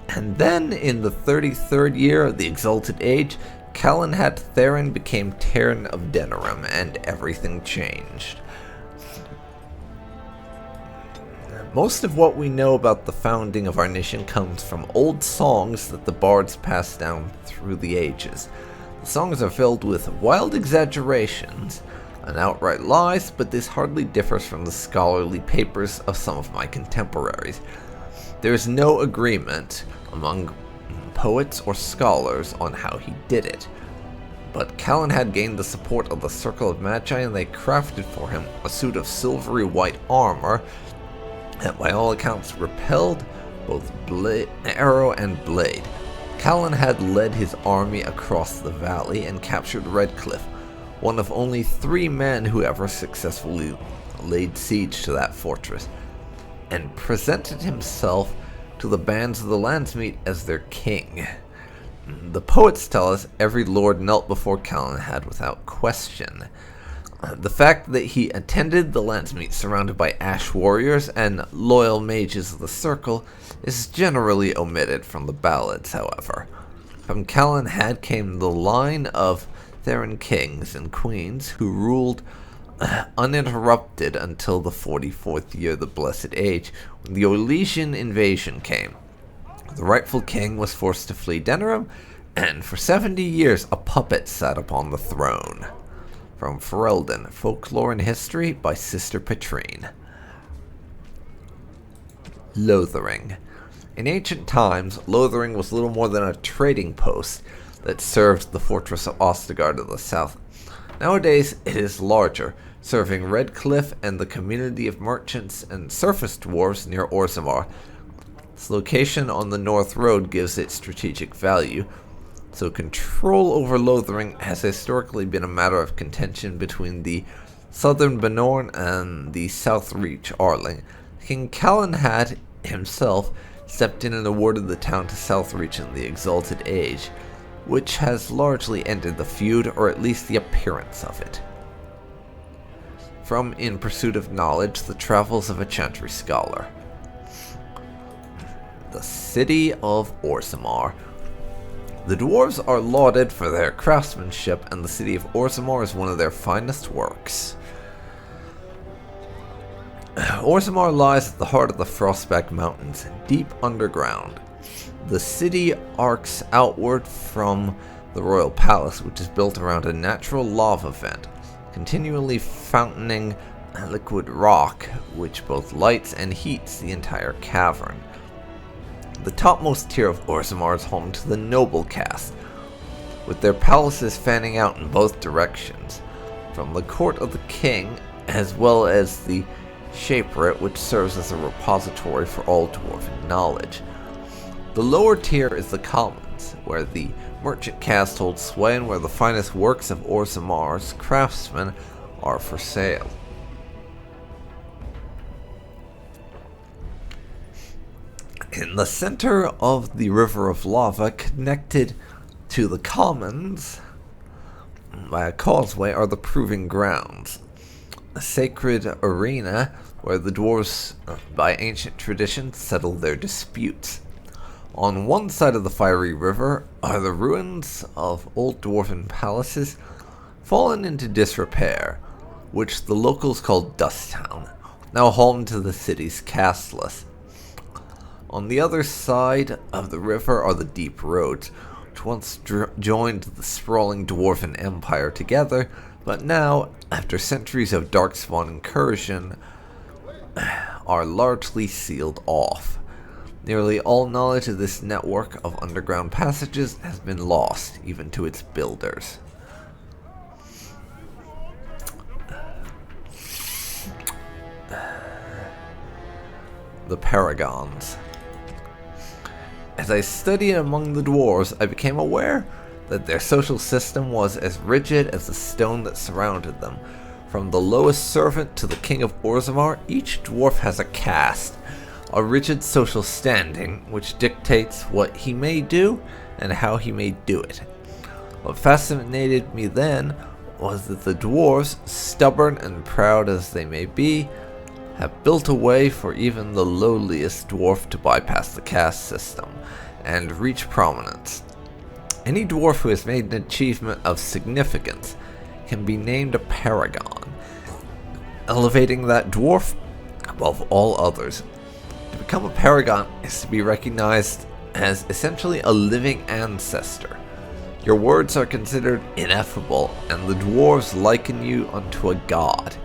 And then, in the 33rd year of the Exalted Age, Calenhat Theron became Terran of Denerim, and everything changed. Most of what we know about the founding of our nation comes from old songs that the bards passed down through the ages. The songs are filled with wild exaggerations and outright lies, but this hardly differs from the scholarly papers of some of my contemporaries. There is no agreement among poets or scholars on how he did it, but Callan had gained the support of the Circle of Magi, and they crafted for him a suit of silvery white armor that by all accounts repelled both arrow and blade. Callan had led his army across the valley and captured Redcliffe, one of only 3 men who ever successfully laid siege to that fortress, and presented himself to the bands of the Landsmeet as their king. The poets tell us every lord knelt before Calenhad without question. The fact that he attended the Landsmeet surrounded by ash warriors and loyal mages of the Circle is generally omitted from the ballads, however. From Calenhad came the line of Theran kings and queens who ruled uninterrupted until the 44th year of the Blessed Age, when the Orlesian invasion came. The rightful king was forced to flee Denerim, and for 70 years a puppet sat upon the throne. From Ferelden, Folklore and History by Sister Petrine. Lothering. In ancient times, Lothering was little more than a trading post that served the fortress of Ostegard to the south. Nowadays, it is larger, serving Redcliffe and the community of merchants and surface dwarves near Orzammar. Its location on the North Road gives it strategic value, so control over Lothering has historically been a matter of contention between the southern Benorn and the South Reach Arling. King Calenhad himself stepped in and awarded the town to South Reach in the Exalted Age, which has largely ended the feud, or at least the appearance of it. From In Pursuit of Knowledge, The Travels of a Chantry Scholar. The City of Orzammar. The dwarves are lauded for their craftsmanship, and the city of Orzammar is one of their finest works. Orzammar lies at the heart of the Frostback Mountains, deep underground. The city arcs outward from the royal palace, which is built around a natural lava vent, continually fountaining liquid rock, which both lights and heats the entire cavern. The topmost tier of Orzammar is home to the noble caste, with their palaces fanning out in both directions, from the court of the king, as well as the Shaperate, which serves as a repository for all dwarven knowledge. The lower tier is the commons, where the merchant caste holds sway and where the finest works of Orzammar's craftsmen are for sale. In the center of the river of lava, connected to the commons by a causeway, are the proving grounds, a sacred arena where the dwarves, by ancient tradition, settle their disputes. On one side of the fiery river are the ruins of old dwarven palaces fallen into disrepair, which the locals call Dust Town, now home to the city's casteless. On the other side of the river are the deep roads, which once joined the sprawling dwarven empire together, but now, after centuries of darkspawn incursion, are largely sealed off. Nearly all knowledge of this network of underground passages has been lost, even to its builders. The Paragons. As I studied among the dwarves, I became aware that their social system was as rigid as the stone that surrounded them. From the lowest servant to the king of Orzammar, each dwarf has a caste. a rigid social standing which dictates what he may do and how he may do it. What fascinated me then was that the dwarves, stubborn and proud as they may be, have built a way for even the lowliest dwarf to bypass the caste system and reach prominence. Any dwarf who has made an achievement of significance can be named a paragon, elevating that dwarf above all others. To become a paragon is to be recognized as essentially a living ancestor. Your words are considered ineffable, and the dwarves liken you unto a god.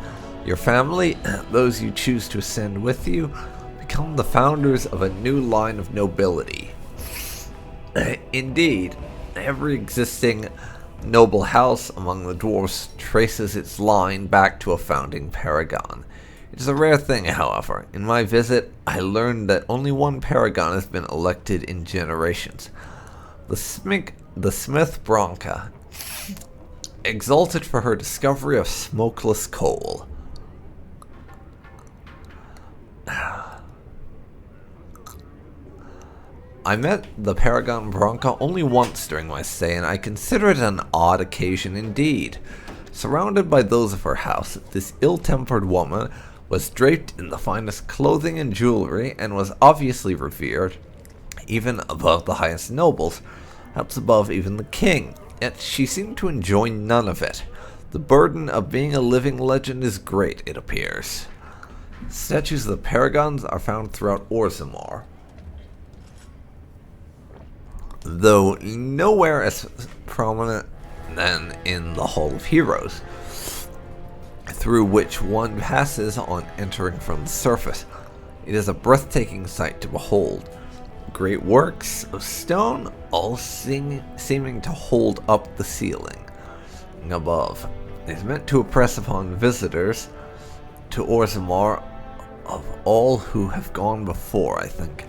Your family, those you choose to ascend with you, become the founders of a new line of nobility. Indeed, every existing noble house among the dwarves traces its line back to a founding paragon. It is a rare thing, however. In my visit, I learned that only one paragon has been elected in generations. The Smith Bronca, exalted for her discovery of smokeless coal. I met the Paragon Bronca only once during my stay, and I consider it an odd occasion indeed. Surrounded by those of her house, this ill-tempered woman was draped in the finest clothing and jewelry, and was obviously revered, even above the highest nobles, perhaps above even the king. Yet she seemed to enjoy none of it. The burden of being a living legend is great, it appears. Statues of the Paragons are found throughout Orzammar, though nowhere as prominent than in the Hall of Heroes, through which one passes on entering from the surface. It is a breathtaking sight to behold. Great works of stone, all seeming to hold up the ceiling above. It is meant to impress upon visitors to Orzammar of all who have gone before, I think.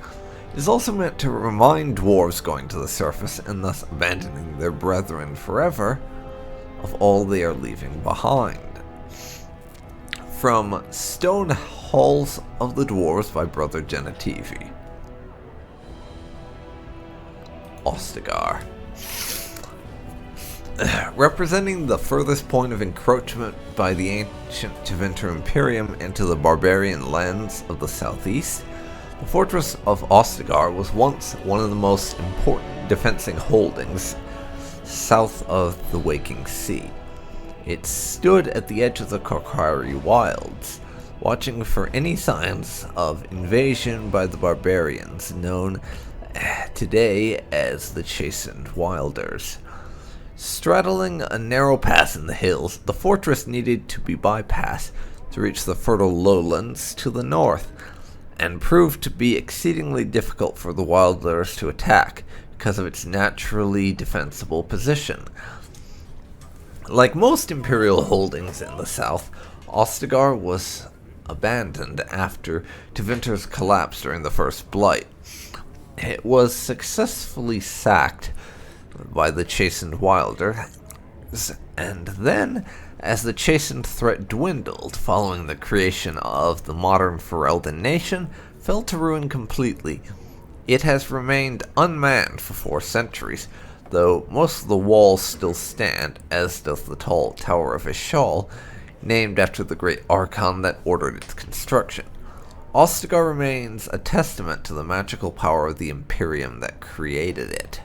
It is also meant to remind dwarves going to the surface, and thus abandoning their brethren forever, of all they are leaving behind. From Stone Halls of the Dwarves by Brother Genetivi. Ostagar. Representing the furthest point of encroachment by the ancient Tevinter Imperium into the barbarian lands of the southeast, the fortress of Ostagar was once one of the most important defending holdings south of the Waking Sea. It stood at the edge of the Korkari Wilds, watching for any signs of invasion by the barbarians, known today as the Chastened Wilders. Straddling a narrow pass in the hills, the fortress needed to be bypassed to reach the fertile lowlands to the north, and proved to be exceedingly difficult for the Wilders to attack because of its naturally defensible position. Like most imperial holdings in the south, Ostagar was abandoned after Tevinter's collapse during the First Blight. It was successfully sacked by the Chastened Wilders, and then, as the Chastened threat dwindled following the creation of the modern Ferelden nation, fell to ruin completely. It has remained unmanned for 4 centuries, though most of the walls still stand, as does the tall Tower of Ishal, named after the great Archon that ordered its construction. Ostagar remains a testament to the magical power of the Imperium that created it.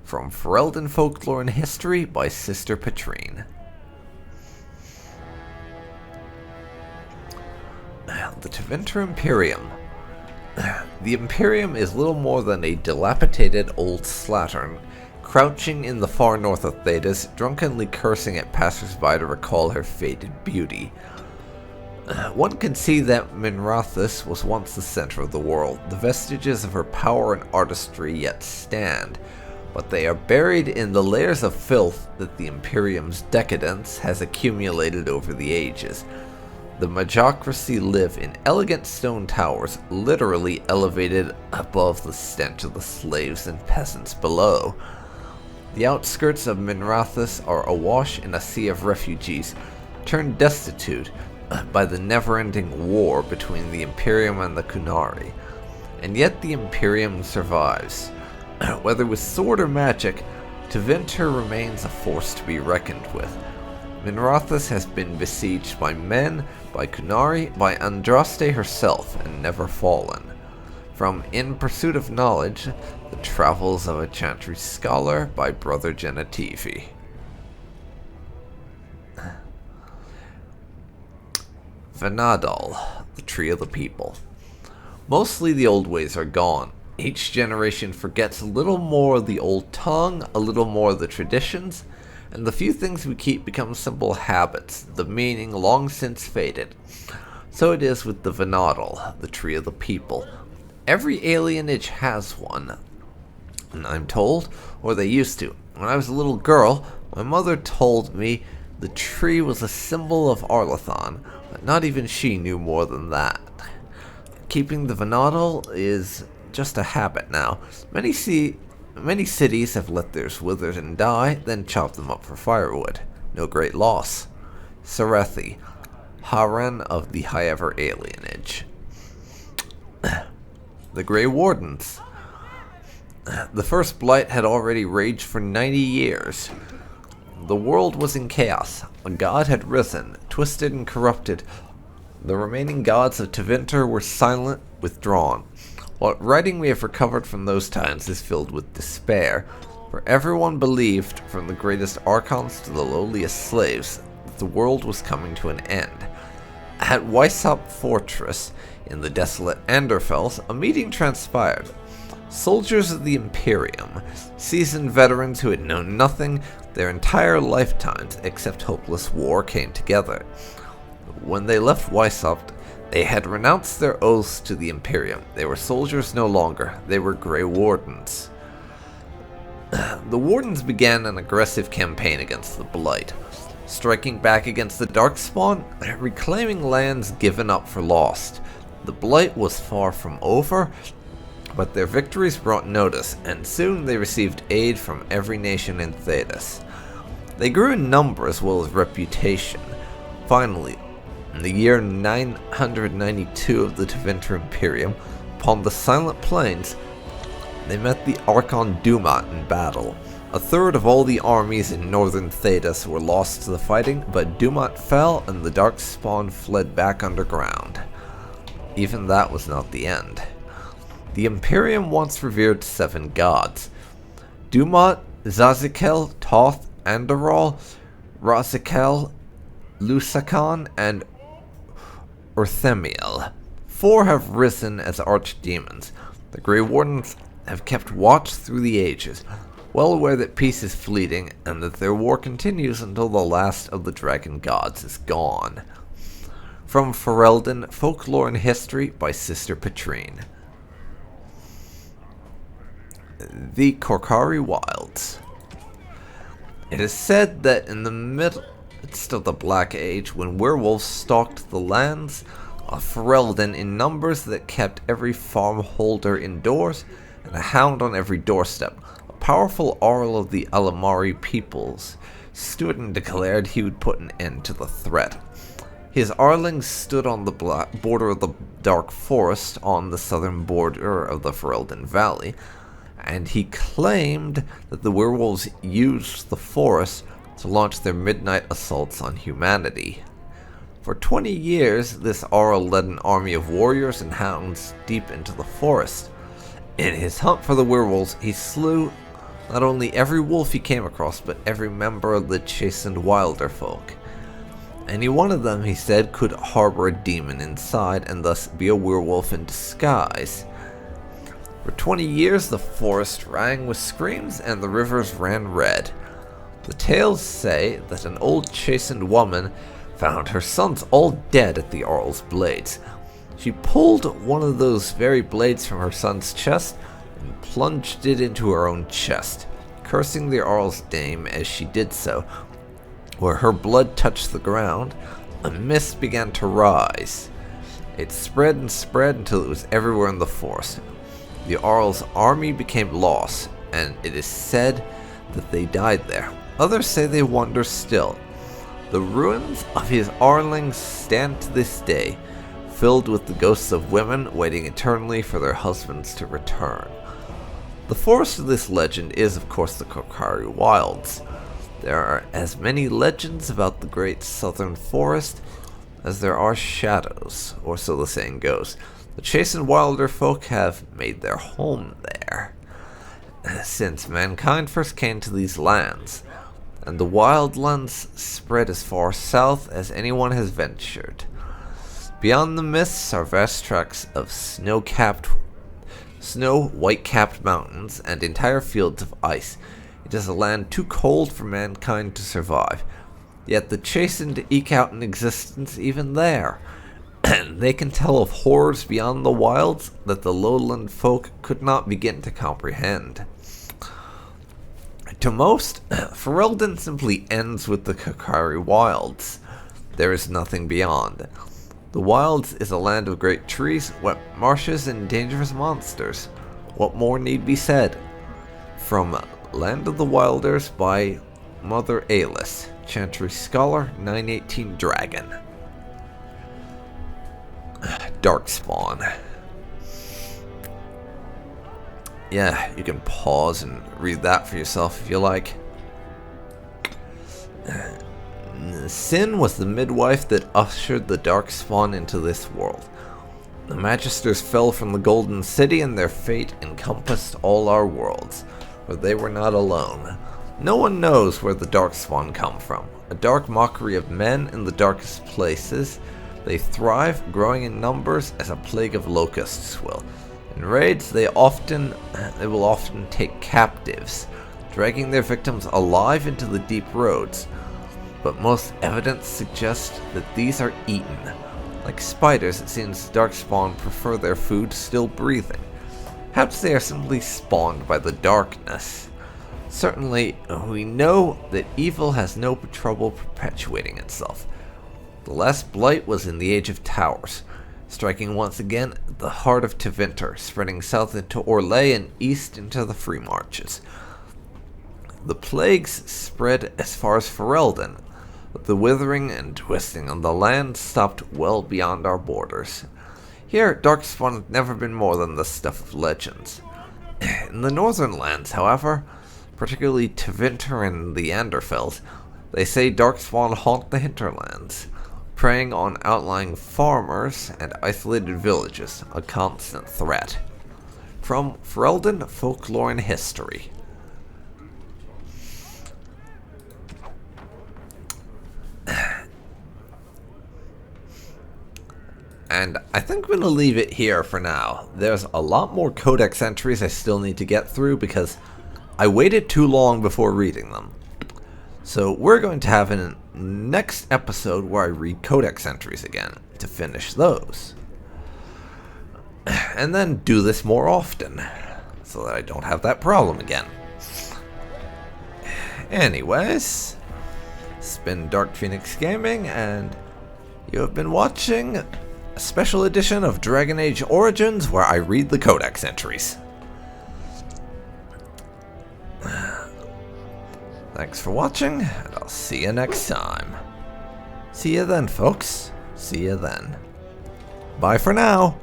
From Ferelden Folklore and History by Sister Petrine. The Tevinter Imperium. The Imperium is little more than a dilapidated old slattern, crouching in the far north of Thedas, drunkenly cursing at passers-by to recall her faded beauty. One can see that Minrathous was once the center of the world. The vestiges of her power and artistry yet stand, but they are buried in the layers of filth that the Imperium's decadence has accumulated over the ages. The Majocracy live in elegant stone towers, literally elevated above the stench of the slaves and peasants below. The outskirts of Minrathous are awash in a sea of refugees, turned destitute by the never-ending war between the Imperium and the Kunari. And yet the Imperium survives. Whether with sword or magic, Tevinter remains a force to be reckoned with. Minrathous has been besieged by men, by Kunari, by Andraste herself, and never fallen. From In Pursuit of Knowledge, The Travels of a Chantry Scholar by Brother Genetivi. Vanadal, the Tree of the People. Mostly the old ways are gone. Each generation forgets a little more of the old tongue, a little more of the traditions, and the few things we keep become simple habits, the meaning long since faded. So it is with the Vanadal, the Tree of the People. Every alienage has one, and I'm told, or they used to. When I was a little girl, my mother told me the tree was a symbol of Arlathon, but not even she knew more than that. Keeping the Vanadal is just a habit now. Many cities have let theirs wither and die, then chop them up for firewood. No great loss. Serethi, Harren of the Highever alienage. The Grey Wardens. The first blight had already raged for 90 years. The world was in chaos. A god had risen, twisted and corrupted. The remaining gods of Tevinter were silent, withdrawn. What writing we have recovered from those times is filled with despair, for everyone believed, from the greatest archons to the lowliest slaves, that the world was coming to an end. At Weissop Fortress, in the desolate Anderfels, a meeting transpired. Soldiers of the Imperium, seasoned veterans who had known nothing their entire lifetimes except hopeless war, came together. When they left Weissop, they had renounced their oaths to the Imperium. They were soldiers no longer. They were Grey Wardens. The Wardens began an aggressive campaign against the Blight, striking back against the Darkspawn, reclaiming lands given up for lost. The Blight was far from over, but their victories brought notice, and soon they received aid from every nation in Thedas. They grew in number as well as reputation. Finally, in the year 992 of the Tevinter Imperium, upon the Silent Plains, they met the Archon Dumat in battle. A third of all the armies in northern Thedas were lost to the fighting, but Dumat fell and the Darkspawn fled back underground. Even that was not the end. The Imperium once revered 7 gods: Dumat, Zazikel, Toth, Andaral, Razikel, Lusakon, and Urthemiel. 4 have risen as archdemons. The Grey Wardens have kept watch through the ages, well aware that peace is fleeting and that their war continues until the last of the dragon gods is gone. From Ferelden, Folklore and History by Sister Petrine. The Korkari Wilds. It is said that in the midst of the Black Age, when werewolves stalked the lands of Ferelden in numbers that kept every farmholder indoors and a hound on every doorstep, a powerful Arl of the Alamari peoples stood and declared he would put an end to the threat. His Arlings stood on the border of the Dark Forest on the southern border of the Ferelden Valley, and he claimed that the werewolves used the forest to launch their midnight assaults on humanity. For 20 years, this Arl led an army of warriors and hounds deep into the forest. In his hunt for the werewolves, he slew not only every wolf he came across, but every member of the chastened wilder folk. Any one of them, he said, could harbor a demon inside and thus be a werewolf in disguise. For 20 years, the forest rang with screams and the rivers ran red. The tales say that an old chastened woman found her sons all dead at the Arl's blades. She pulled one of those very blades from her son's chest and plunged it into her own chest, cursing the Arl's name as she did so. Where her blood touched the ground, a mist began to rise. It spread and spread until it was everywhere in the forest. The Arl's army became lost, and it is said that they died there. Others say they wander still. The ruins of his Arlings stand to this day, filled with the ghosts of women waiting eternally for their husbands to return. The forest of this legend is, of course, the Kokari Wilds. There are as many legends about the great southern forest as there are shadows, or so the saying goes. The chastened wilder folk have made their home there since mankind first came to these lands, and the wildlands spread as far south as anyone has ventured. Beyond the mists are vast tracts of white-capped mountains and entire fields of ice. It is a land too cold for mankind to survive, yet the chastened eke out an existence even there. And they can tell of horrors beyond the wilds that the lowland folk could not begin to comprehend. To most, Ferelden simply ends with the Kokari Wilds. There is nothing beyond. The Wilds is a land of great trees, wet marshes, and dangerous monsters. What more need be said? From Land of the Wilders by Mother Alis, Chantry Scholar, 918 Dragon. Darkspawn. Yeah, you can pause and read that for yourself if you like. Sin was the midwife that ushered the Darkspawn into this world. The Magisters fell from the Golden City, and their fate encompassed all our worlds, but they were not alone. No one knows where the Darkspawn come from. A dark mockery of men in the darkest places. They thrive, growing in numbers as a plague of locusts will. In raids, they will often take captives, dragging their victims alive into the deep roads. But most evidence suggests that these are eaten. Like spiders, it seems Darkspawn prefer their food still breathing. Perhaps they are simply spawned by the darkness. Certainly, we know that evil has no trouble perpetuating itself. The last blight was in the Age of Towers, striking once again at the heart of Tevinter, spreading south into Orlais and east into the Free Marches. The plagues spread as far as Ferelden, but the withering and twisting of the land stopped well beyond our borders. Here, Darkspawn had never been more than the stuff of legends. In the northern lands, however, particularly Tevinter and the Anderfeld, they say Darkspawn haunt the hinterlands, preying on outlying farmers and isolated villages, a constant threat. From Ferelden Folklore and History. And I think I'm going to leave it here for now. There's a lot more Codex entries I still need to get through because I waited too long before reading them. So we're going to have a next episode where I read Codex entries again to finish those. And then do this more often so that I don't have that problem again. Anyways, it's been Dark Phoenix Gaming, and you have been watching a special edition of Dragon Age Origins where I read the Codex entries. Thanks for watching, and I'll see you next time. See you then, folks. See you then. Bye for now.